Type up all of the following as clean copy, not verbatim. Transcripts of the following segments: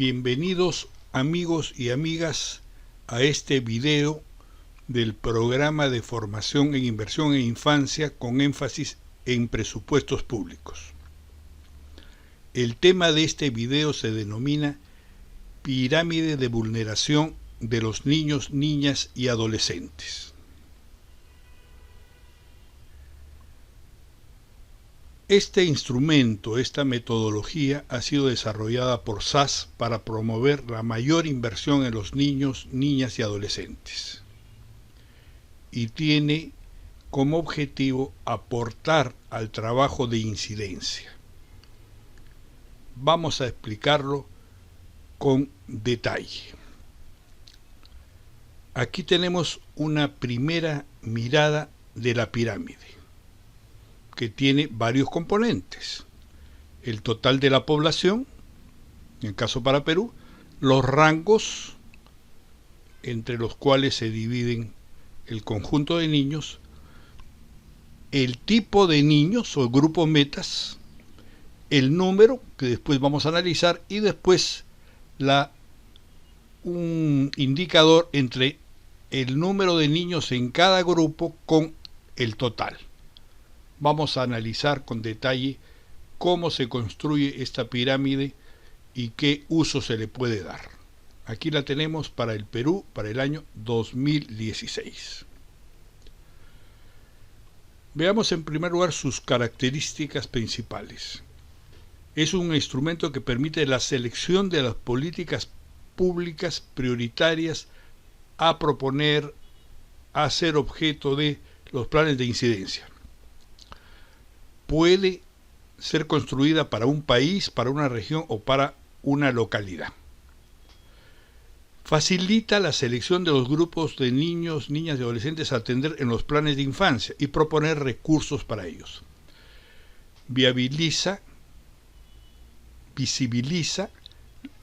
Bienvenidos amigos y amigas a este video del programa de formación en inversión en infancia con énfasis en presupuestos públicos. El tema de este video se denomina Pirámide de vulneración de los niños, niñas y adolescentes. Este instrumento, esta metodología ha sido desarrollada por SAS para promover la mayor inversión en los niños, niñas y adolescentes. Y tiene como objetivo aportar al trabajo de incidencia. Vamos a explicarlo con detalle. Aquí tenemos una primera mirada de la pirámide, que tiene varios componentes: el total de la población, en el caso para Perú, los rangos entre los cuales se dividen el conjunto de niños, el tipo de niños o grupo metas, el número, que después vamos a analizar, y después un indicador entre el número de niños en cada grupo con el total. Vamos a analizar con detalle cómo se construye esta pirámide y qué uso se le puede dar. Aquí la tenemos para el Perú para el año 2016. Veamos en primer lugar sus características principales. Es un instrumento que permite la selección de las políticas públicas prioritarias a proponer, a ser objeto de los planes de incidencia. Puede ser construida para un país, para una región o para una localidad. Facilita la selección de los grupos de niños, niñas y adolescentes a atender en los planes de infancia y proponer recursos para ellos. Visibiliza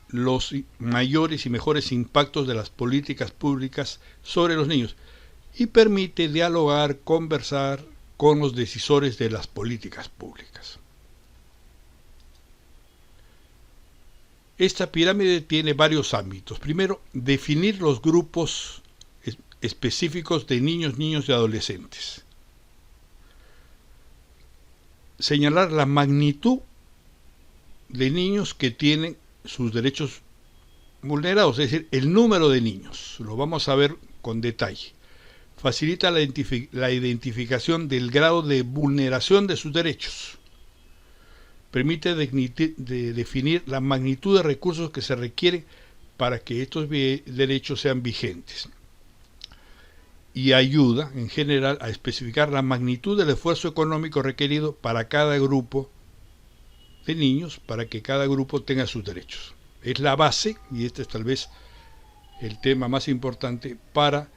los mayores y mejores impactos de las políticas públicas sobre los niños y permite dialogar, conversar con los decisores de las políticas públicas. Esta pirámide tiene varios ámbitos. Primero, definir los grupos específicos de niños, niños y adolescentes. Señalar la magnitud de niños que tienen sus derechos vulnerados, es decir, el número de niños. Lo vamos a ver con detalle. Facilita la identificación del grado de vulneración de sus derechos. Permite definir la magnitud de recursos que se requieren para que estos derechos sean vigentes. Y ayuda, en general, a especificar la magnitud del esfuerzo económico requerido para cada grupo de niños, para que cada grupo tenga sus derechos. Es la base, y este es tal vez el tema más importante, para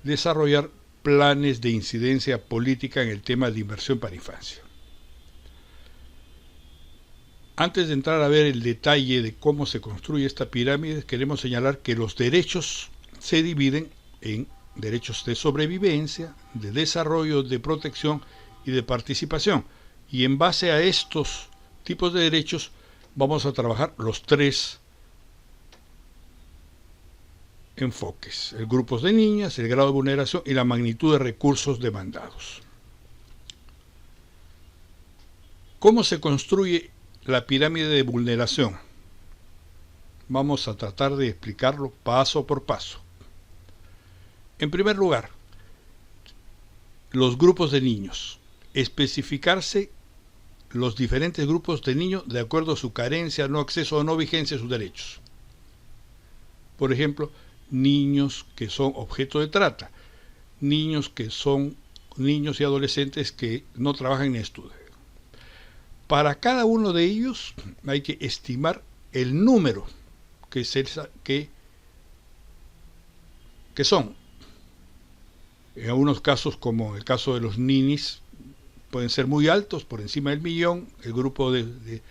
desarrollar planes de incidencia política en el tema de inversión para infancia. Antes de entrar a ver el detalle de cómo se construye esta pirámide, queremos señalar que los derechos se dividen en derechos de sobrevivencia, de desarrollo, de protección y de participación. Y en base a estos tipos de derechos vamos a trabajar los tres enfoques: el grupos de niñas, el grado de vulneración y la magnitud de recursos demandados. ¿Cómo se construye la pirámide de vulneración? Vamos a tratar de explicarlo paso por paso. En primer lugar, los grupos de niños. Especificarse los diferentes grupos de niños de acuerdo a su carencia, no acceso o no vigencia de sus derechos. Por ejemplo, niños que son objeto de trata, niños que son niños y adolescentes que no trabajan ni estudian. Para cada uno de ellos hay que estimar el número que son. En algunos casos, como el caso de los ninis, pueden ser muy altos, por encima del 1.000.000. El grupo de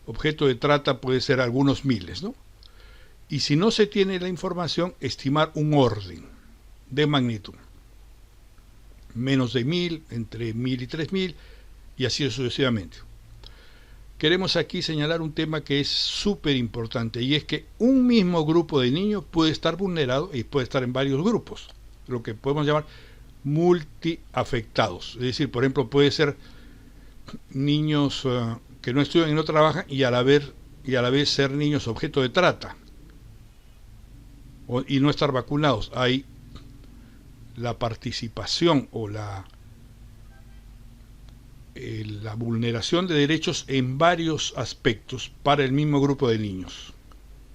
objeto de trata puede ser algunos miles, ¿no? Y si no se tiene la información, estimar un orden de magnitud. Menos de 1.000, entre 1.000 y 3.000, y así sucesivamente. queremos aquí señalar un tema que es súper importante, y es que un mismo grupo de niños puede estar vulnerado y puede estar en varios grupos, lo que podemos llamar multiafectados. Es decir, por ejemplo, puede ser niños que no estudian y no trabajan y a la vez ser niños objeto de trata y no estar vacunados. Hay la participación o la vulneración de derechos en varios aspectos para el mismo grupo de niños.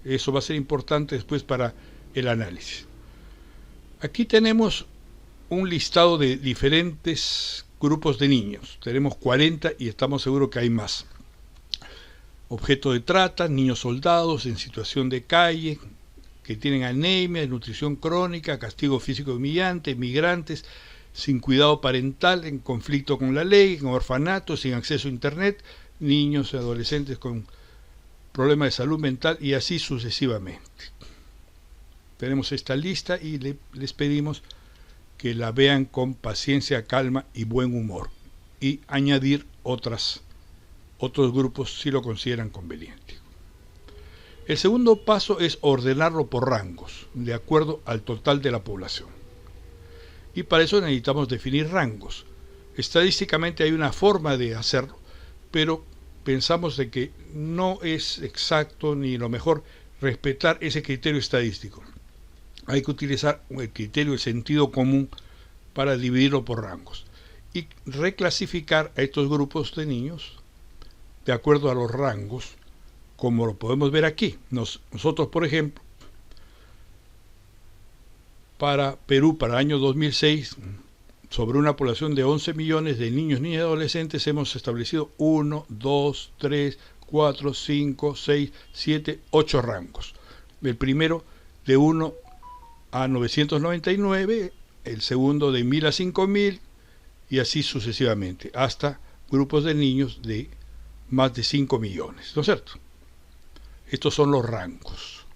Eso va a ser importante después para el análisis. Aquí tenemos un listado de diferentes grupos de niños. Tenemos 40 y estamos seguros que hay más. Objeto de trata, niños soldados en situación de calle, que tienen anemia, nutrición crónica, castigo físico humillante, migrantes, sin cuidado parental, en conflicto con la ley, en orfanatos, sin acceso a internet, niños y adolescentes con problemas de salud mental y así sucesivamente. Tenemos esta lista y les pedimos que la vean con paciencia, calma y buen humor, y añadir otros grupos si lo consideran conveniente. El segundo paso es ordenarlo por rangos, de acuerdo al total de la población. Y para eso necesitamos definir rangos. Estadísticamente hay una forma de hacerlo, pero pensamos de que no es exacto ni lo mejor respetar ese criterio estadístico. Hay que utilizar el criterio del sentido común para dividirlo por rangos y reclasificar a estos grupos de niños de acuerdo a los rangos, como lo podemos ver aquí. Nosotros, por ejemplo, para Perú, para el año 2006, sobre una población de 11 millones de niños, niñas y adolescentes, hemos establecido 1, 2, 3, 4, 5, 6, 7, 8 rangos. El primero de 1 a 999, el segundo de 1000 a 5000 y así sucesivamente, hasta grupos de niños de más de 5 millones, ¿no es cierto? Estos son los rangos.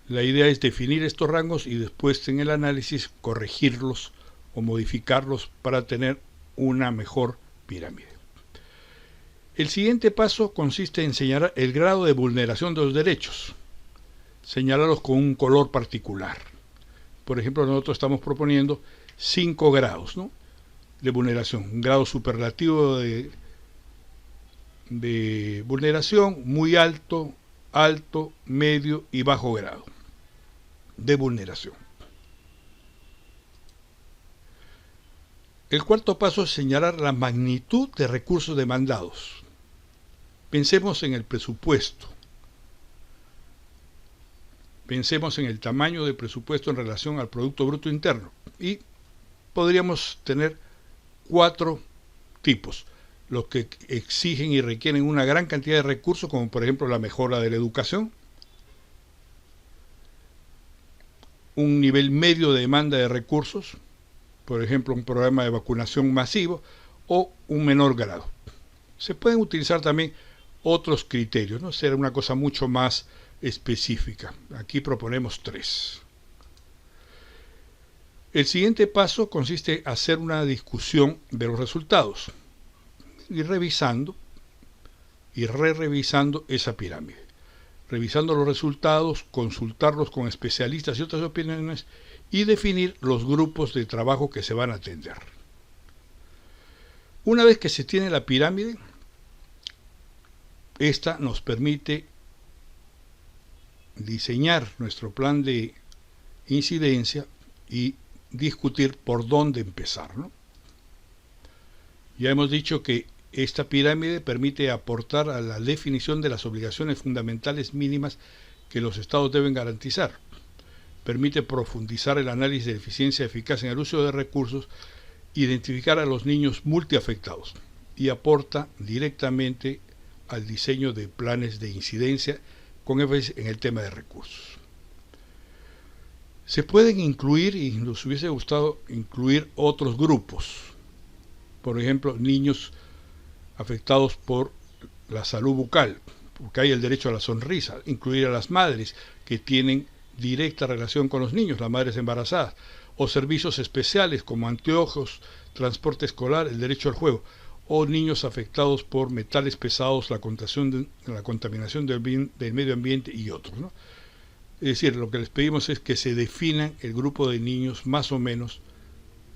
La idea es definir estos rangos y después en el análisis corregirlos o modificarlos para tener una mejor pirámide. El siguiente paso consiste en señalar el grado de vulneración de los derechos, señalarlos con un color particular. Por ejemplo, nosotros estamos proponiendo 5 grados, ¿no?, de vulneración. Un grado superlativo de vulneración, muy alto, alto, medio y bajo grado de vulneración. El cuarto paso es señalar la magnitud de recursos demandados. Pensemos en el presupuesto. Pensemos en el tamaño del presupuesto en relación al Producto Bruto Interno. Y podríamos tener 4 tipos. Los que exigen y requieren una gran cantidad de recursos, como por ejemplo la mejora de la educación, un nivel medio de demanda de recursos, por ejemplo un programa de vacunación masivo, o un menor grado. Se pueden utilizar también otros criterios, ¿no? Será una cosa mucho más específica. Aquí proponemos 3. El siguiente paso consiste en hacer una discusión de los resultados y revisando y revisando esa pirámide. Revisando los resultados, consultarlos con especialistas y otras opiniones y definir los grupos de trabajo que se van a atender. Una vez que se tiene la pirámide, esta nos permite diseñar nuestro plan de incidencia y discutir por dónde empezar, ¿no? Ya hemos dicho que esta pirámide permite aportar a la definición de las obligaciones fundamentales mínimas que los estados deben garantizar. Permite profundizar el análisis de eficiencia y eficacia en el uso de recursos, identificar a los niños multiafectados y aporta directamente al diseño de planes de incidencia con énfasis en el tema de recursos. Se pueden incluir, y nos hubiese gustado incluir otros grupos, por ejemplo, niños afectados por la salud bucal, porque hay el derecho a la sonrisa, incluir a las madres que tienen directa relación con los niños, las madres embarazadas, o servicios especiales como anteojos, transporte escolar, el derecho al juego, o niños afectados por metales pesados, la contaminación del medio ambiente y otros, ¿no? Es decir, lo que les pedimos es que se definan el grupo de niños más o menos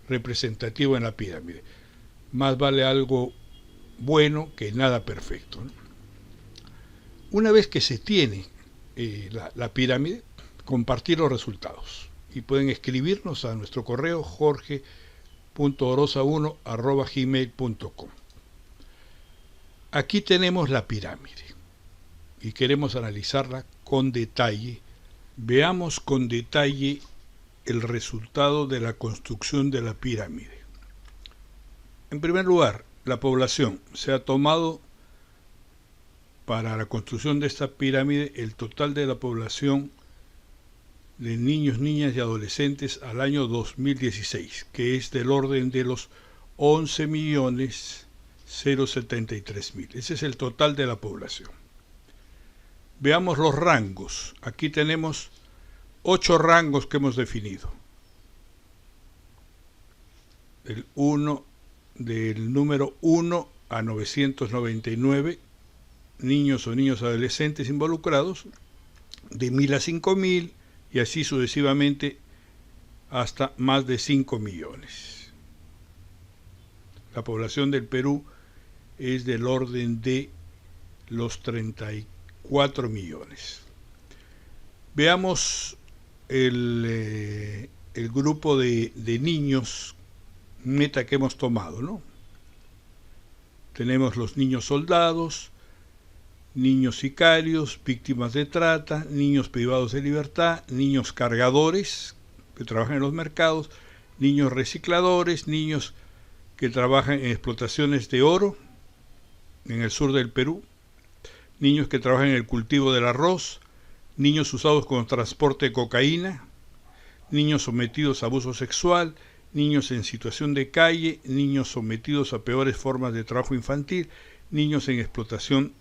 representativo en la pirámide. Más vale algo bueno que nada perfecto, ¿no? Una vez que se tiene la pirámide, compartir los resultados. Y pueden escribirnos a nuestro correo jorge.orosa1@gmail.com. Aquí tenemos la pirámide y queremos analizarla con detalle. Veamos con detalle el resultado de la construcción de la pirámide. En primer lugar, la población. Se ha tomado para la construcción de esta pirámide el total de la población de niños, niñas y adolescentes al año 2016, que es del orden de los 11.073.000. Ese es el total de la población. Veamos los rangos. Aquí tenemos 8 rangos que hemos definido. Del número 1 a 999 niños o niños adolescentes involucrados, de 1.000 a 5.000 y así sucesivamente hasta más de 5 millones. La población del Perú es del orden de los 34 millones. Veamos el grupo de niños meta que hemos tomado, ¿no? Tenemos los niños soldados, niños sicarios, víctimas de trata, niños privados de libertad, niños cargadores que trabajan en los mercados, niños recicladores, niños que trabajan en explotaciones de oro en el sur del Perú, niños que trabajan en el cultivo del arroz, niños usados como transporte de cocaína, niños sometidos a abuso sexual, niños en situación de calle, niños sometidos a peores formas de trabajo infantil, niños en explotación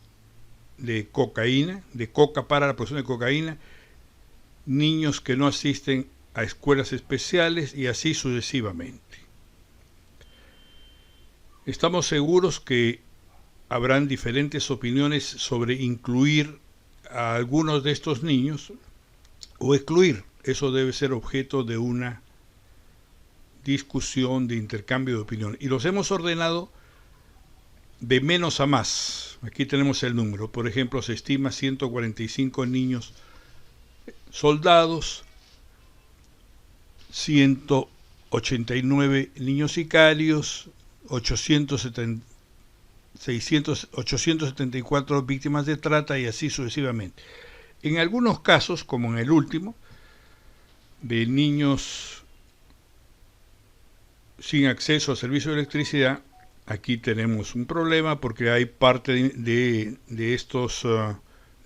de cocaína, de coca para la producción de cocaína, niños que no asisten a escuelas especiales y así sucesivamente. Estamos seguros que habrán diferentes opiniones sobre incluir a algunos de estos niños o excluir. Eso debe ser objeto de una discusión, de intercambio de opinión. Y los hemos ordenado de menos a más. Aquí tenemos el número. Por ejemplo, se estima 145 niños soldados, 189 niños sicarios, 874 víctimas de trata y así sucesivamente. En algunos casos, como en el último, de niños sin acceso a servicio de electricidad, aquí tenemos un problema porque hay parte de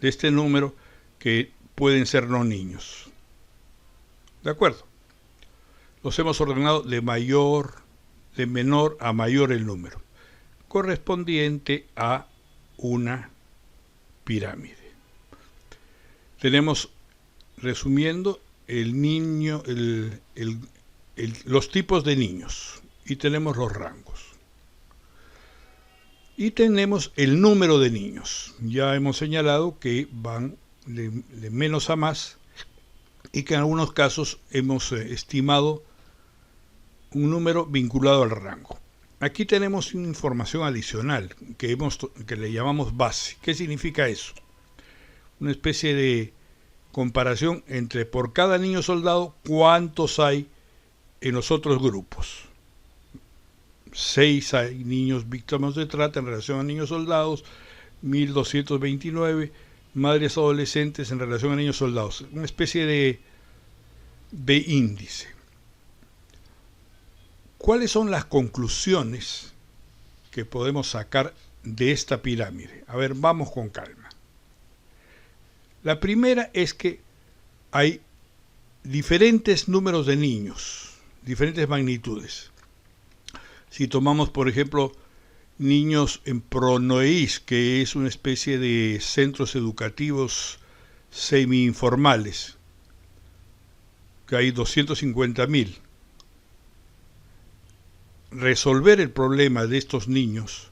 este número que pueden ser no niños. ¿De acuerdo? Los hemos ordenado de menor a mayor el número, correspondiente a una pirámide. Tenemos, resumiendo, los tipos de niños y tenemos los rangos. Y tenemos el número de niños. Ya hemos señalado que van de menos a más y que en algunos casos hemos estimado un número vinculado al rango. Aquí tenemos una información adicional que le llamamos base. ¿Qué significa eso? Una especie de comparación entre por cada niño soldado cuántos hay en los otros grupos. 6 hay niños víctimas de trata en relación a niños soldados, 1.229 madres adolescentes en relación a niños soldados. Una especie de índice. ¿Cuáles son las conclusiones que podemos sacar de esta pirámide? A ver, vamos con calma. La primera es que hay diferentes números de niños, diferentes magnitudes. Si tomamos, por ejemplo, niños en Pronoeis, que es una especie de centros educativos semi-informales, que hay 250.000. Resolver el problema de estos niños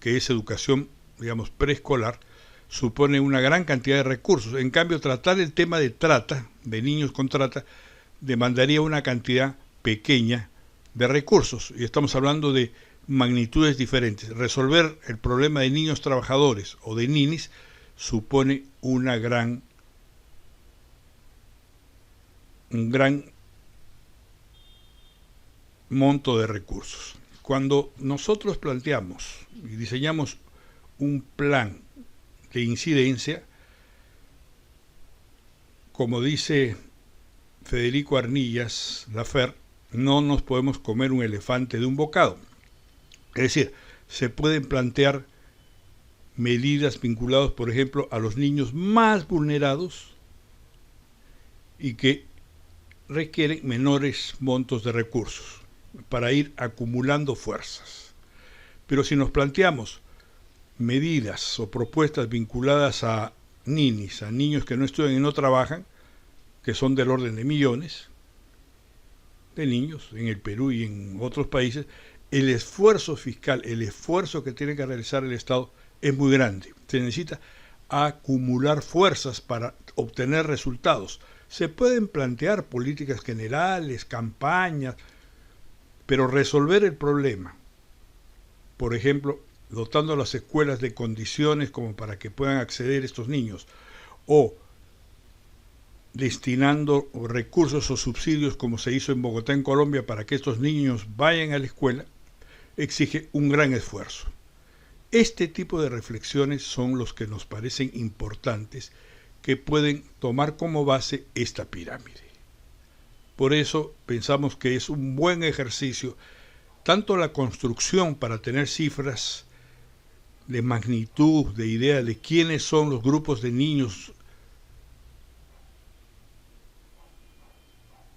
que es educación, digamos, preescolar, supone una gran cantidad de recursos. En cambio, tratar el tema de trata, de niños con trata, demandaría una cantidad pequeña de recursos. Y estamos hablando de magnitudes diferentes. Resolver el problema de niños trabajadores o de ninis supone un gran monto de recursos. Cuando nosotros planteamos y diseñamos un plan de incidencia, como dice Federico Arnillas Lafer, no nos podemos comer un elefante de un bocado. Es decir, se pueden plantear medidas vinculadas, por ejemplo, a los niños más vulnerados y que requieren menores montos de recursos para ir acumulando fuerzas. Pero si nos planteamos medidas o propuestas vinculadas a ninis, a niños que no estudian y no trabajan, que son del orden de millones de niños en el Perú y en otros países, el esfuerzo fiscal, el esfuerzo que tiene que realizar el Estado es muy grande. Se necesita acumular fuerzas para obtener resultados. Se pueden plantear políticas generales, campañas, pero resolver el problema, por ejemplo, dotando a las escuelas de condiciones como para que puedan acceder estos niños, o destinando recursos o subsidios como se hizo en Bogotá, en Colombia, para que estos niños vayan a la escuela, exige un gran esfuerzo. Este tipo de reflexiones son los que nos parecen importantes, que pueden tomar como base esta pirámide. Por eso pensamos que es un buen ejercicio, tanto la construcción para tener cifras de magnitud, de idea de quiénes son los grupos de niños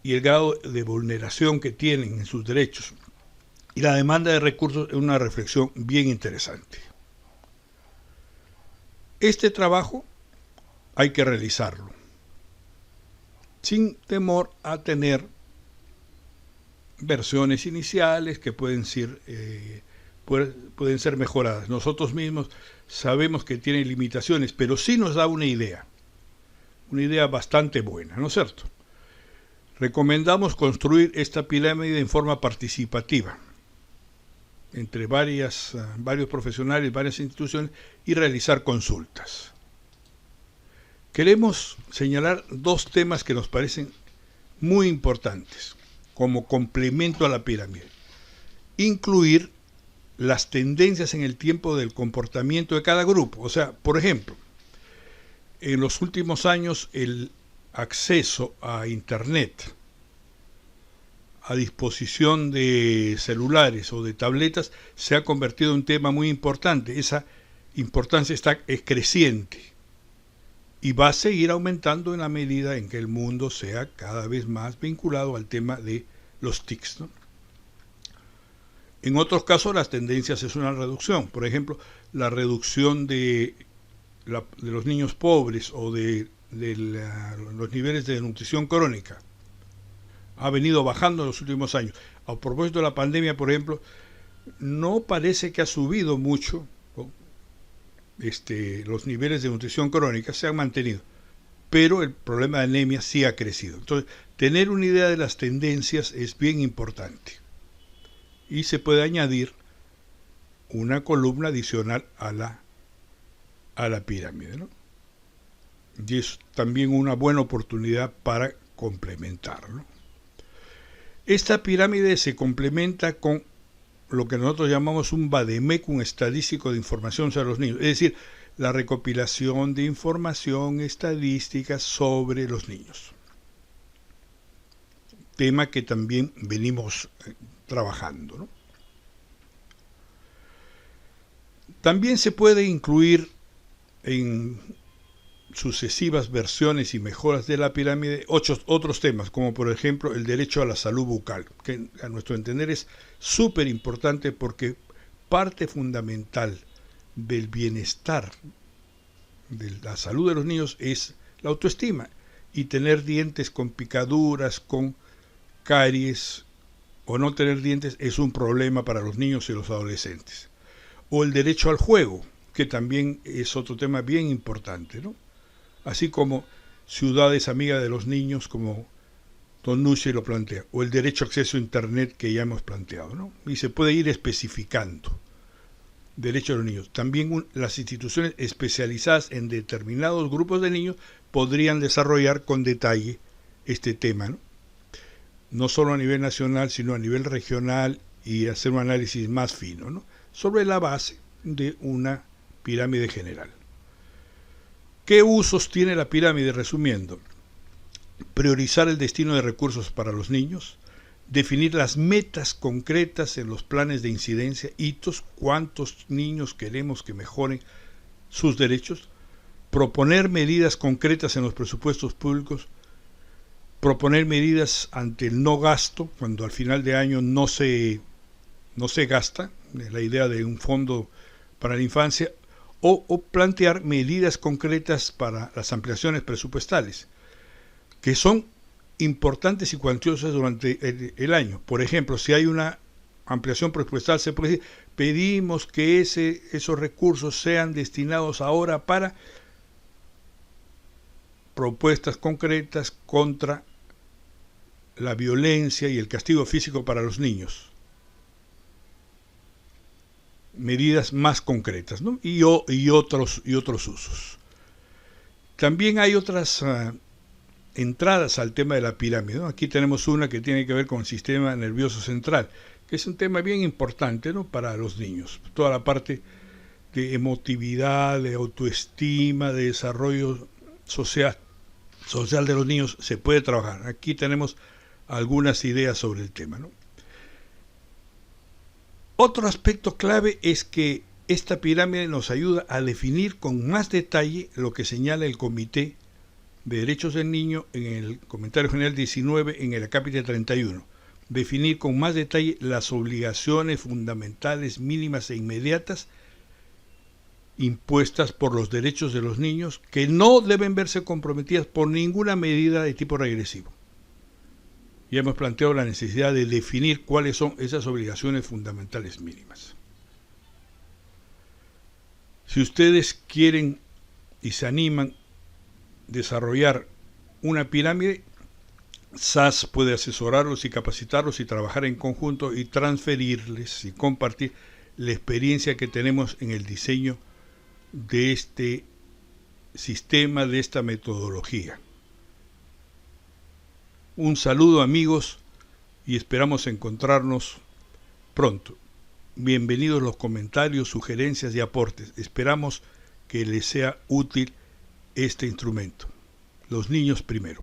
y el grado de vulneración que tienen en sus derechos, y la demanda de recursos es una reflexión bien interesante. Este trabajo hay que realizarlo, sin temor a tener versiones iniciales que pueden ser mejoradas. Nosotros mismos sabemos que tienen limitaciones, pero sí nos da una idea bastante buena, ¿no es cierto? Recomendamos construir esta pirámide en forma participativa, entre varios profesionales, varias instituciones, y realizar consultas. Queremos señalar dos temas que nos parecen muy importantes como complemento a la pirámide. Incluir las tendencias en el tiempo del comportamiento de cada grupo. O sea, por ejemplo, en los últimos años el acceso a Internet a disposición de celulares o de tabletas se ha convertido en un tema muy importante. Esa importancia es creciente y va a seguir aumentando en la medida en que el mundo sea cada vez más vinculado al tema de los TICs, ¿no? En otros casos las tendencias es una reducción. Por ejemplo, la reducción de los niños pobres o de los niveles de nutrición crónica ha venido bajando en los últimos años. A propósito de la pandemia, por ejemplo, no parece que ha subido mucho, ¿no? Los niveles de nutrición crónica se han mantenido, pero el problema de anemia sí ha crecido. Entonces, tener una idea de las tendencias es bien importante. Y se puede añadir una columna adicional a la pirámide, ¿no? Y es también una buena oportunidad para complementar, ¿no? Esta pirámide se complementa con lo que nosotros llamamos un vademecum estadístico de información sobre los niños, es decir, la recopilación de información estadística sobre los niños. Tema que también venimos trabajando, ¿no? También se puede incluir en sucesivas versiones y mejoras de la pirámide otros temas, como por ejemplo el derecho a la salud bucal, que a nuestro entender es súper importante porque parte fundamental del bienestar, de la salud de los niños, es la autoestima, y tener dientes con picaduras, con caries o no tener dientes es un problema para los niños y los adolescentes. o el derecho al juego, que también es otro tema bien importante, ¿no? Así como ciudades amigas de los niños, como Don Nuche lo plantea, o el derecho a acceso a Internet que ya hemos planteado, ¿no? Y se puede ir especificando. Derecho de los niños. También las instituciones especializadas en determinados grupos de niños podrían desarrollar con detalle este tema, ¿no? No solo a nivel nacional, sino a nivel regional, y hacer un análisis más fino, ¿no? Sobre la base de una pirámide general. ¿Qué usos tiene la pirámide? Resumiendo, priorizar el destino de recursos para los niños, definir las metas concretas en los planes de incidencia, hitos, cuántos niños queremos que mejoren sus derechos, proponer medidas concretas en los presupuestos públicos, proponer medidas ante el no gasto, cuando al final de año no se gasta, la idea de un fondo para la infancia, o plantear medidas concretas para las ampliaciones presupuestales, que son importantes y cuantiosas durante el año. Por ejemplo, si hay una ampliación presupuestal, se puede decir, pedimos que esos recursos sean destinados ahora para propuestas concretas contra la violencia y el castigo físico para los niños. Medidas más concretas, ¿no? y otros usos. También hay otras entradas al tema de la pirámide, ¿no? Aquí tenemos una que tiene que ver con el sistema nervioso central, que es un tema bien importante, ¿no? Para los niños. Toda la parte de emotividad, de autoestima, de desarrollo social de los niños se puede trabajar. Aquí tenemos algunas ideas sobre el tema, ¿no? Otro aspecto clave es que esta pirámide nos ayuda a definir con más detalle lo que señala el Comité de Derechos del Niño en el Comentario General 19 en el acápite 31. Definir con más detalle las obligaciones fundamentales mínimas e inmediatas impuestas por los derechos de los niños que no deben verse comprometidas por ninguna medida de tipo regresivo. Ya hemos planteado la necesidad de definir cuáles son esas obligaciones fundamentales mínimas. Si ustedes quieren y se animan a desarrollar una pirámide, SAS puede asesorarlos y capacitarlos y trabajar en conjunto y transferirles y compartir la experiencia que tenemos en el diseño de este sistema, de esta metodología. Un saludo, amigos, y esperamos encontrarnos pronto. Bienvenidos los comentarios, sugerencias y aportes. Esperamos que les sea útil este instrumento. Los niños primero.